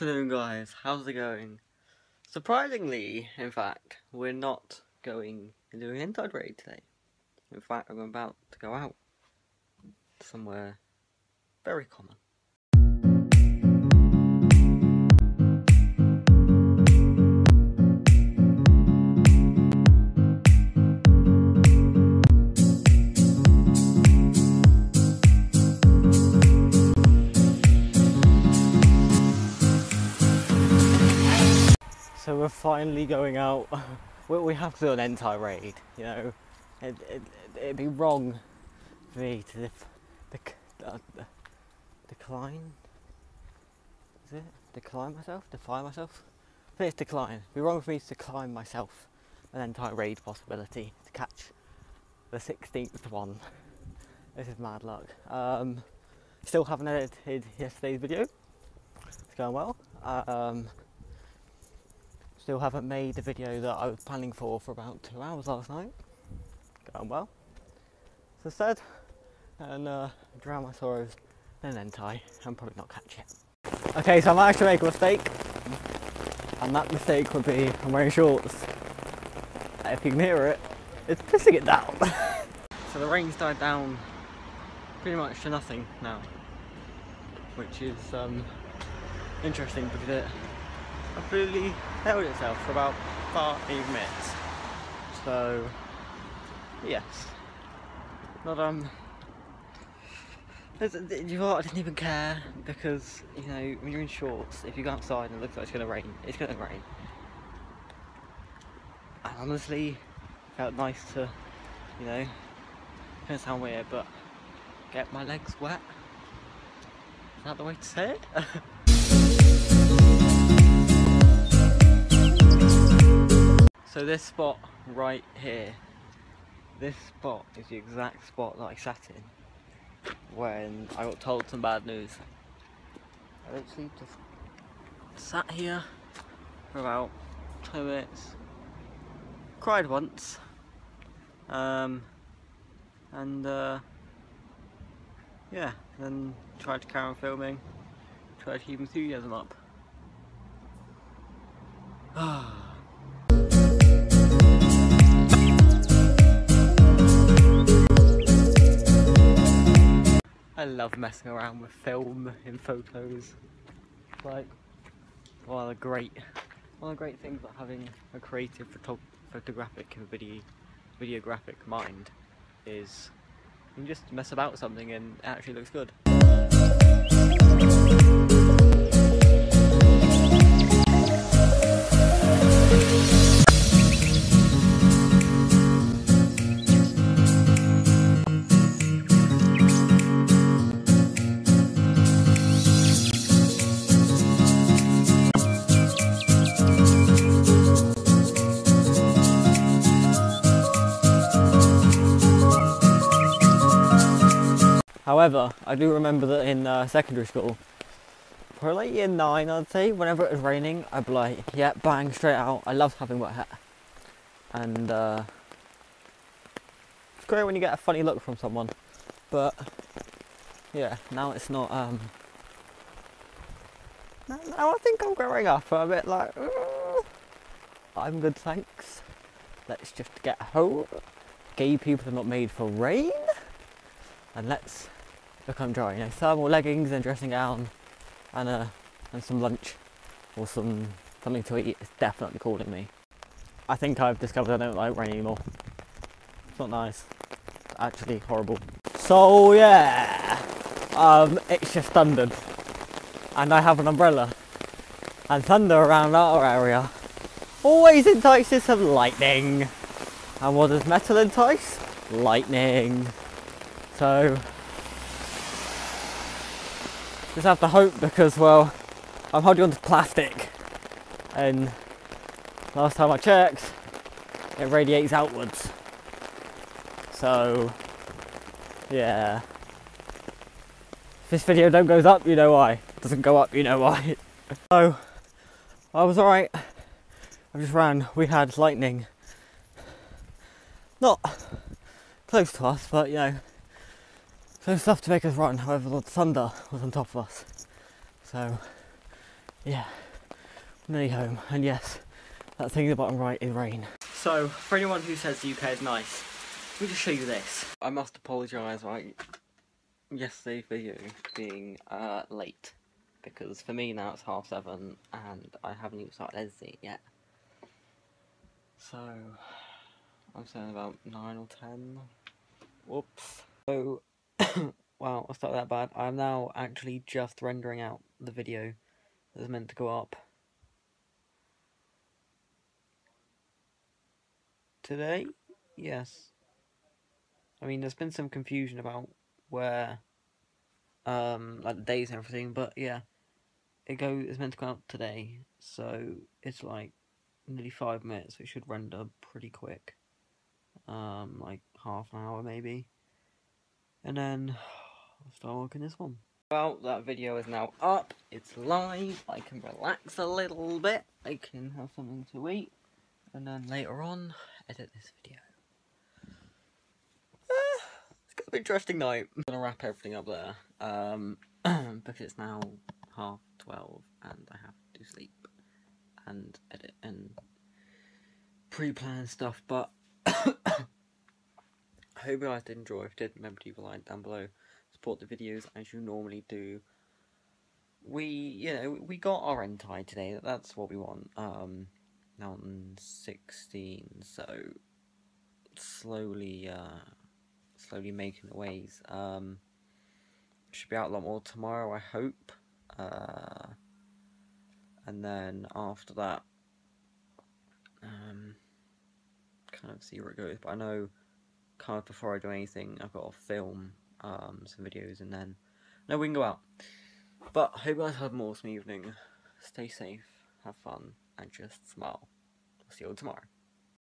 afternoon, guys. How's it going? Surprisingly, in fact, we're not going and doing an inside raid today. In fact, I'm about to go out somewhere very common. So we're finally going out. We have to do an entire raid, you know. It'd be wrong for me to decline. Is it? Decline myself? Defy myself? I think it's decline. It'd be wrong for me to decline myself an entire raid possibility to catch the 16th one. This is mad luck. Still haven't edited yesterday's video. It's going well. Still haven't made the video that I was planning for about 2 hours last night. Going well. So instead, and drown my sorrows in an hentai and probably not catch it. Okay, so I might actually make a mistake. And that mistake would be I'm wearing shorts. If you can hear it, it's pissing it down. So the rain's died down pretty much to nothing now. Which is interesting because it completely held itself for about 5 minutes. So yes, not you know what, I didn't even care because, you know, when you're in shorts, if you go outside and it looks like it's gonna rain, it's gonna rain. And honestly, it felt nice to, you know, it's gonna sound weird, but get my legs wet. Is that the way to say it? So this spot right here, this spot is the exact spot that I sat in when I got told some bad news. I literally just sat here for about 2 minutes, cried once, yeah, then tried to carry on filming, tried to keep enthusiasm up. I love messing around with film in photos. It's like one of the great things about having a creative photographic and videographic mind is you can just mess about with something and it actually looks good. However, I do remember that in secondary school, probably like year 9 I'd say, whenever it was raining, I'd be like, yeah, bang, straight out. I love having wet hair. And it's great when you get a funny look from someone. But yeah, now it's not, now I think I'm growing up. I'm a bit like, I'm good, thanks. Let's just get home. Gay people are not made for rain. And let's become dry, you know, thermal leggings and dressing gown and some lunch or something to eat is definitely calling me. I think I've discovered I don't like rain anymore. It's not nice. It's actually horrible. So yeah, it's just thundered and I have an umbrella, and thunder around our area always entices some lightning. And what does metal entice? Lightning. So just have to hope because, well, I'm holding on to plastic and last time I checked it radiates outwards. So yeah, if this video don't goes up, you know why. It doesn't go up, you know why. So I was alright. I just ran. We had lightning. Not close to us, but you know, so stuff to make us run. However, the thunder was on top of us. So Yeah, nearly home. And yes, that thing in the bottom right is rain. So, for anyone who says the UK is nice, let me just show you this. I must apologise, right? Yesterday's video being late. Because for me now it's 7:30 and I haven't even started editing yet. So, I'm saying about 9 or 10. Whoops. So, wow, I started that bad. I'm now actually just rendering out the video that's meant to go up today. Yes. I mean, there's been some confusion about where, like the days and everything, but yeah, it's meant to go out today, so it's like nearly 5 minutes, so it should render pretty quick. Like half an hour maybe. And then I'll start working this one. Well, that video is now up. It's live. I can relax a little bit. I can have something to eat. And then later on, edit this video. It's gonna be an interesting night. I'm gonna wrap everything up there. Because it's now 12:30 and I have to sleep and edit and pre-plan stuff, but I hope you guys did enjoy. If you did, remember to leave a like down below. Support the videos as you normally do. We got our end tie today. That's what we want. Now on 16, so slowly making the ways. Should be out a lot more tomorrow, I hope. And then after that, kind of see where it goes. But I know, kind of before I do anything, I've got to film some videos, and then we can go out. But I hope you guys have an awesome evening. Stay safe, have fun, and just smile. I'll see you all tomorrow.